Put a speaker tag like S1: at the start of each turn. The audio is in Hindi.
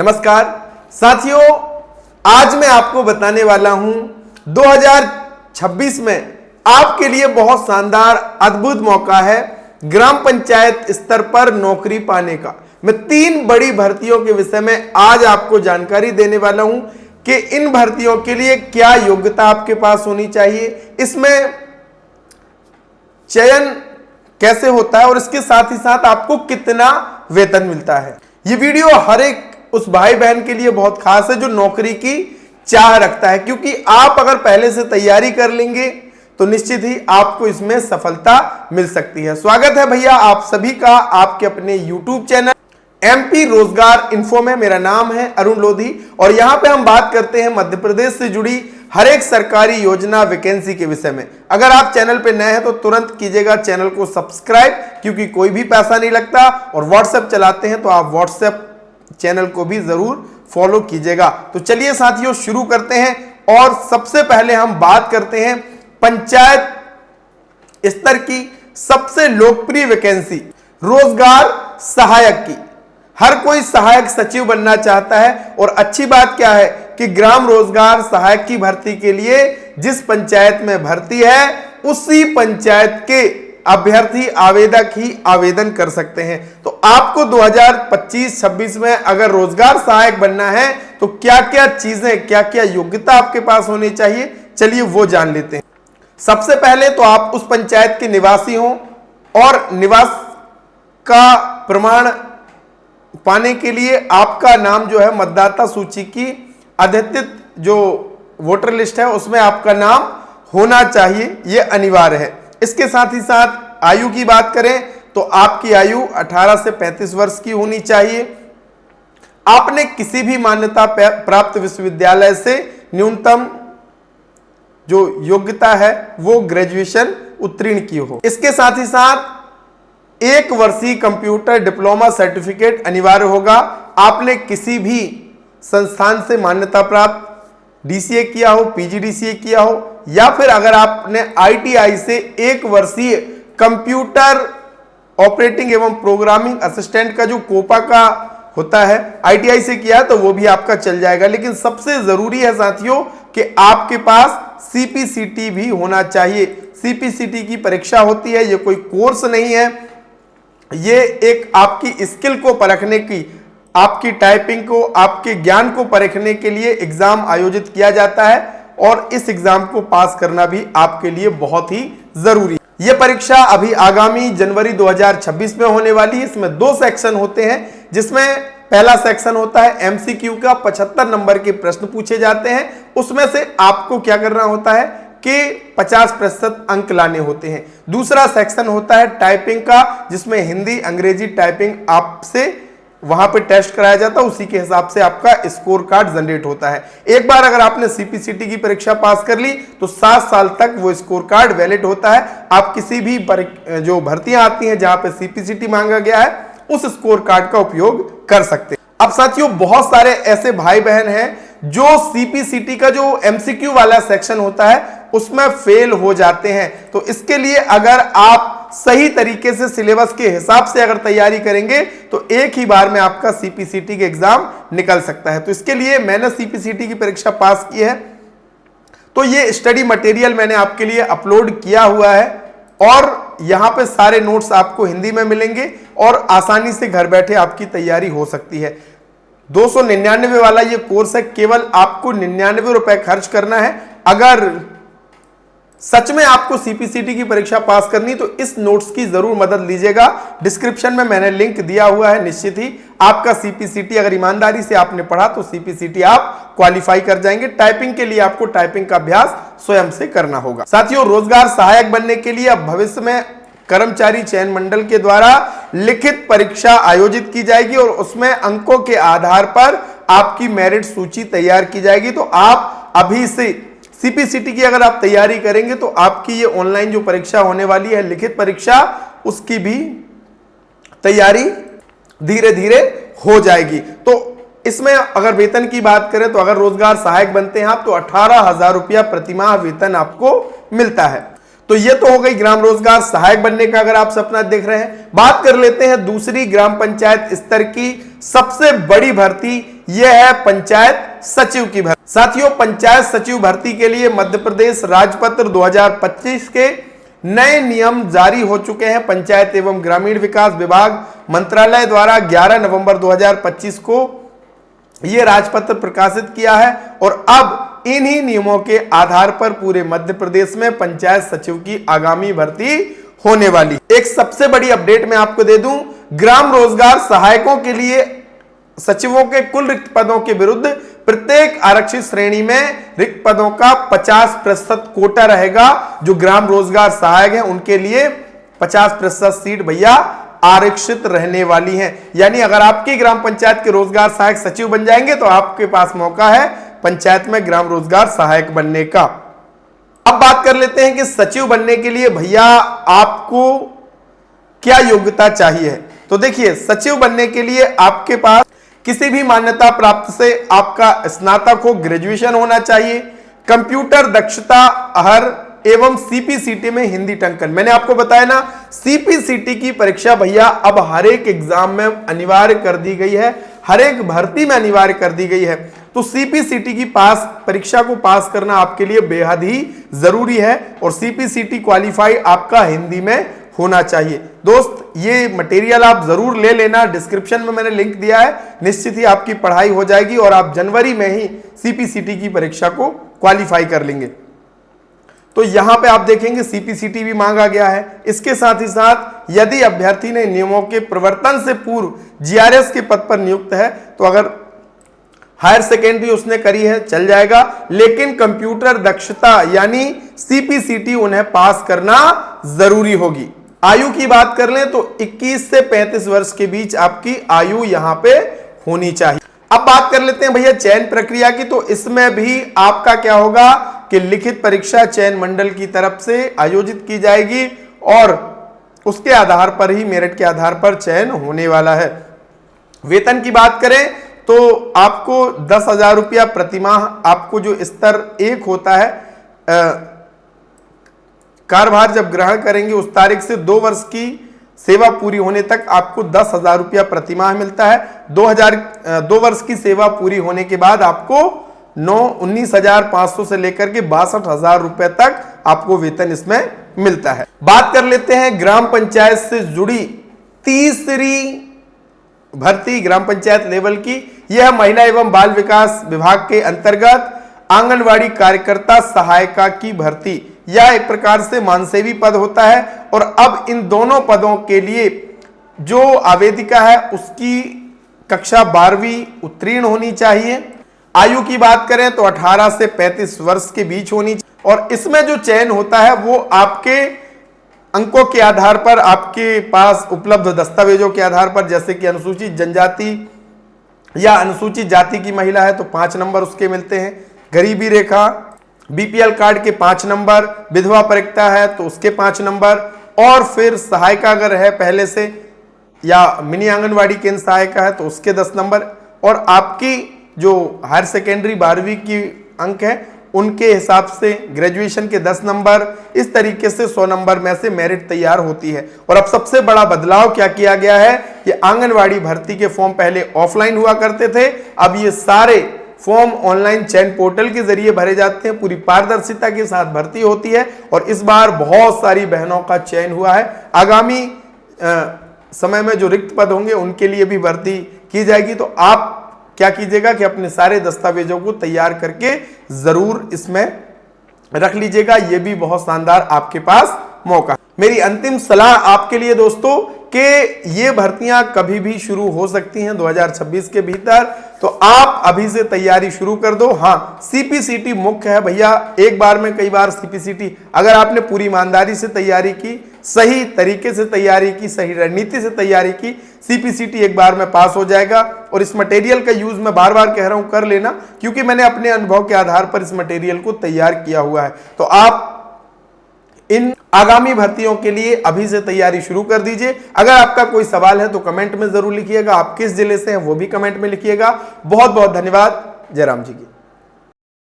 S1: नमस्कार साथियों, आज मैं आपको बताने वाला हूं 2026 में आपके लिए बहुत शानदार अद्भुत मौका है ग्राम पंचायत स्तर पर नौकरी पाने का। मैं 3 बड़ी भर्तियों के विषय में आज आपको जानकारी देने वाला हूं कि इन भर्तियों के लिए क्या योग्यता आपके पास होनी चाहिए, इसमें चयन कैसे होता है और इसके साथ ही साथ आपको कितना वेतन मिलता है। ये वीडियो हर एक उस भाई बहन के लिए बहुत खास है जो नौकरी की चाह रखता है, क्योंकि आप अगर पहले से तैयारी कर लेंगे तो निश्चित ही आपको इसमें सफलता मिल सकती है। स्वागत है भैया आप सभी का आपके अपने YouTube चैनल MP रोजगार इन्फो में। मेरा नाम है अरुण लोधी और यहां पे हम बात करते हैं मध्य प्रदेश से जुड़ी हर एक सरकारी योजना वैकेंसी के विषय में। अगर आप चैनल पे नए हैं तो तुरंत कीजिएगा चैनल को सब्सक्राइब, क्योंकि कोई भी पैसा नहीं लगता। और व्हाट्सएप चलाते हैं तो आप व्हाट्सएप चैनल को भी जरूर फॉलो कीजिएगा। तो चलिए साथियों शुरू करते हैं और सबसे पहले हम बात करते हैं पंचायत स्तर की सबसे लोकप्रिय वैकेंसी रोजगार सहायक की। हर कोई सहायक सचिव बनना चाहता है और अच्छी बात क्या है कि ग्राम रोजगार सहायक की भर्ती के लिए जिस पंचायत में भर्ती है उसी पंचायत के अभ्यर्थी आवेदक ही आवेदन कर सकते हैं। तो आपको 2025-26 में अगर रोजगार सहायक बनना है तो क्या क्या चीजें, क्या क्या योग्यता आपके पास होनी चाहिए, चलिए वो जान लेते हैं। सबसे पहले तो आप उस पंचायत के निवासी हों और निवास का प्रमाण पाने के लिए आपका नाम जो है मतदाता सूची की अधिकृत जो वोटर लिस्ट है उसमें आपका नाम होना चाहिए, यह अनिवार्य है। इसके साथ ही साथ आयु की बात करें तो आपकी आयु 18 से 35 वर्ष की होनी चाहिए। आपने किसी भी मान्यता प्राप्त विश्वविद्यालय से न्यूनतम जो योग्यता है वो ग्रेजुएशन उत्तीर्ण की हो। इसके साथ ही साथ 1 वर्षीय कंप्यूटर डिप्लोमा सर्टिफिकेट अनिवार्य होगा। आपने किसी भी संस्थान से मान्यता प्राप्त DCA किया हो, PGDCA किया हो, या फिर अगर आपने ITI से 1 वर्षीय कंप्यूटर ऑपरेटिंग एवं प्रोग्रामिंग असिस्टेंट का जो कोपा का होता है ITI से किया तो वो भी आपका चल जाएगा। लेकिन सबसे जरूरी है साथियों कि आपके पास CPCT भी होना चाहिए। CPCT की परीक्षा होती है, ये कोई कोर्स नहीं है, ये एक आपकी स्किल को परखने की, आपकी टाइपिंग को, आपके ज्ञान को परखने के लिए एग्जाम आयोजित किया जाता है और इस एग्जाम को पास करना भी आपके लिए बहुत ही जरूरी है। यह परीक्षा अभी आगामी जनवरी 2026 में होने वाली है। इसमें 2 सेक्शन होते हैं, जिसमें पहला सेक्शन होता है MCQ का, 75 नंबर के प्रश्न पूछे जाते हैं। उसमें से आपको क्या करना होता है कि 50% अंक लाने होते हैं। दूसरा सेक्शन होता है टाइपिंग का, जिसमें हिंदी अंग्रेजी टाइपिंग आपसे वहां पे टेस्ट कराया जाता है, उसी के हिसाब से आपका स्कोर कार्ड जनरेट होता है। एक बार अगर आपने CPCT की परीक्षा पास कर ली तो 7 साल तक वो स्कोर कार्ड वैलिड होता है। आप किसी भी जो भर्तियां आती हैं जहां पे CPCT मांगा गया है उस स्कोर कार्ड का उपयोग कर सकते हैं। अब साथियों बहुत सारे ऐसे भाई बहन हैं जो CPCT का जो MCQ वाला सेक्शन होता है उसमें फेल हो जाते हैं। तो इसके लिए अगर आप सही तरीके से सिलेबस के हिसाब से अगर तैयारी करेंगे तो एक ही बार में आपका CPCT के एग्जाम निकल सकता है। तो इसके लिए मैंने CPCT की परीक्षा पास की है, तो ये स्टडी मटेरियल मैंने आपके लिए अपलोड किया हुआ है और यहां पे सारे नोट्स आपको हिंदी में मिलेंगे और आसानी से घर बैठे आपकी तैयारी हो सकती है। 299 वाला ये कोर्स है, केवल आपको 99 रुपए खर्च करना है। अगर सच में आपको CPCT की परीक्षा पास करनी तो इस नोट्स की जरूर मदद लीजिएगा। डिस्क्रिप्शन में मैंने लिंक दिया हुआ है। निश्चित ही आपका CPCT अगर ईमानदारी से आपने पढ़ा तो CPCT आप क्वालिफाई कर जाएंगे। टाइपिंग के लिए आपको टाइपिंग का अभ्यास स्वयं से करना होगा। साथियों रोजगार सहायक बनने के लिए अब भविष्य में कर्मचारी चयन मंडल के द्वारा लिखित परीक्षा आयोजित की जाएगी और उसमें अंकों के आधार पर आपकी मेरिट सूची तैयार की जाएगी। तो आप अभी से CPCT की अगर आप तैयारी करेंगे तो आपकी ये ऑनलाइन जो परीक्षा होने वाली है लिखित परीक्षा, उसकी भी तैयारी धीरे धीरे हो जाएगी। तो इसमें अगर वेतन की बात करें तो अगर रोजगार सहायक बनते हैं आप तो 18,000 रुपया प्रतिमाह वेतन आपको मिलता है। तो ये तो हो गई ग्राम रोजगार सहायक बनने का अगर आप सपना देख रहे हैं। बात कर लेते हैं दूसरी ग्राम पंचायत स्तर की सबसे बड़ी भर्ती, यह है पंचायत सचिव की भर्ती। साथियों, पंचायत सचिव भर्ती के लिए मध्य प्रदेश राजपत्र 2025 के नए नियम जारी हो चुके हैं। पंचायत एवं ग्रामीण विकास विभाग मंत्रालय द्वारा 11 नवंबर 2025 को यह राजपत्र प्रकाशित किया है और अब इन्हीं नियमों के आधार पर पूरे मध्य प्रदेश में पंचायत सचिव की आगामी भर्ती होने वाली। एक सबसे बड़ी अपडेट मैं आपको दे दूं, ग्राम रोजगार सहायकों के लिए सचिवों के कुल रिक्त पदों के विरुद्ध प्रत्येक आरक्षित श्रेणी में रिक्त पदों का 50% कोटा रहेगा। जो ग्राम रोजगार सहायक हैं उनके लिए 50% सीट भैया आरक्षित रहने वाली हैं। यानी अगर आपकी ग्राम पंचायत के रोजगार सहायक सचिव बन जाएंगे तो आपके पास मौका है पंचायत में ग्राम रोजगार सहायक बनने का। अब बात कर लेते हैं कि सचिव बनने के लिए भैया आपको क्या योग्यता चाहिए। तो देखिए, सचिव बनने के लिए आपके पास किसी भी मान्यता प्राप्त से आपका स्नातक हो, ग्रेजुएशन होना चाहिए, कंप्यूटर दक्षता अहर एवं सीपीसीटी में हिंदी टंकन। मैंने आपको बताया ना, सीपीसीटी की परीक्षा भैया अब हर एक एग्जाम में अनिवार्य कर दी गई है, हर एक भर्ती में अनिवार्य कर दी गई है। तो सीपीसीटी की परीक्षा को पास करना आपके लिए बेहद ही जरूरी है और सीपीसीटी क्वालिफाई आपका हिंदी में होना चाहिए। दोस्त, ये मटेरियल आप जरूर ले लेना, डिस्क्रिप्शन में मैंने लिंक दिया है, निश्चित ही आपकी पढ़ाई हो जाएगी और आप जनवरी में ही सीपीसीटी की परीक्षा को क्वालिफाई कर लेंगे। तो यहां पे आप देखेंगे सीपीसीटी भी मांगा गया है। इसके साथ ही साथ यदि अभ्यर्थी ने नियमों के प्रवर्तन से पूर्व जीआरएस के पद पर नियुक्त है तो अगर हायर सेकेंडरी उसने करी है चल जाएगा, लेकिन कंप्यूटर दक्षता यानी सीपीसीटी उन्हें पास करना जरूरी होगी। आयु की बात कर लें तो 21 से 35 वर्ष के बीच आपकी आयु यहां पे होनी चाहिए। अब बात कर लेते हैं भैया चयन प्रक्रिया की। तो इसमें भी आपका क्या होगा कि लिखित परीक्षा चयन मंडल की तरफ से आयोजित की जाएगी और उसके आधार पर ही, मेरिट के आधार पर चयन होने वाला है। वेतन की बात करें तो आपको 10,000 रुपया प्रतिमाह, आपको जो स्तर 1 होता है कार्यभार जब ग्रहण करेंगे उस तारीख से 2 वर्ष की सेवा पूरी होने तक आपको 10,000 रुपया प्रतिमाह मिलता है। 2 वर्ष की सेवा पूरी होने के बाद आपको 19,500 से लेकर के 62,000 रुपए तक आपको वेतन इसमें मिलता है। बात कर लेते हैं ग्राम पंचायत से जुड़ी तीसरी भर्ती ग्राम पंचायत लेवल की। यह महिला एवं बाल विकास विभाग के अंतर्गत आंगनवाड़ी कार्यकर्ता सहायिका की भर्ती। यह एक प्रकार से मानसेवी पद होता है और अब इन दोनों पदों के लिए जो आवेदिका है उसकी कक्षा 12वीं उत्तीर्ण होनी चाहिए। आयु की बात करें तो 18 से 35 वर्ष के बीच होनी चाहिए और इसमें जो चयन होता है वो आपके अंकों के आधार पर, आपके पास उपलब्ध दस्तावेजों के आधार पर, जैसे कि अनुसूचित जनजाति या अनुसूचित जाति की महिला है तो 5 नंबर उसके मिलते हैं, गरीबी रेखा बीपीएल कार्ड के 5 नंबर, विधवा परिक्ता है तो उसके 5 नंबर और फिर सहायिका अगर है पहले से या मिनी आंगनवाड़ी केंद्र सहायिका है तो उसके 10 नंबर और आपकी जो हायर सेकेंडरी 12वीं की अंक है उनके हिसाब से ग्रेजुएशन के 10 नंबर। इस तरीके से 100 नंबर में से मेरिट तैयार होती है। और अब सबसे बड़ा बदलाव क्या किया गया है कि आंगनवाड़ी भर्ती के फॉर्म पहले ऑफलाइन हुआ करते थे, अब ये सारे फॉर्म ऑनलाइन चयन पोर्टल के जरिए भरे जाते हैं, पूरी पारदर्शिता के साथ भर्ती होती है और इस बार बहुत सारी बहनों का चयन हुआ है। आगामी समय में जो रिक्त पद होंगे उनके लिए भी भर्ती की जाएगी। तो आप क्या कीजिएगा कि अपने सारे दस्तावेजों को तैयार करके जरूर इसमें रख लीजिएगा, ये भी बहुत शानदार आपके पास मौका। मेरी अंतिम सलाह आपके लिए दोस्तों कि ये भर्तियां कभी भी शुरू हो सकती हैं 2026 के भीतर, तो आप अभी से तैयारी शुरू कर दो। हाँ, सीपीसीटी मुख्य है भैया, एक बार में कई बार सीपीसीटी, अगर आपने पूरी ईमानदारी से तैयारी की, सही तरीके से तैयारी की, सही रणनीति से तैयारी की, सीपीसीटी एक बार में पास हो जाएगा। और इस मटेरियल का यूज मैं बार बार कह रहा हूं कर लेना, क्योंकि मैंने अपने अनुभव के आधार पर इस मटेरियल को तैयार किया हुआ है। तो आप इन आगामी भर्तियों के लिए अभी से तैयारी शुरू कर दीजिए। अगर आपका कोई सवाल है तो कमेंट में जरूर लिखिएगा, आप किस जिले से हैं वो भी कमेंट में लिखिएगा। बहुत बहुत धन्यवाद। जय राम जी की।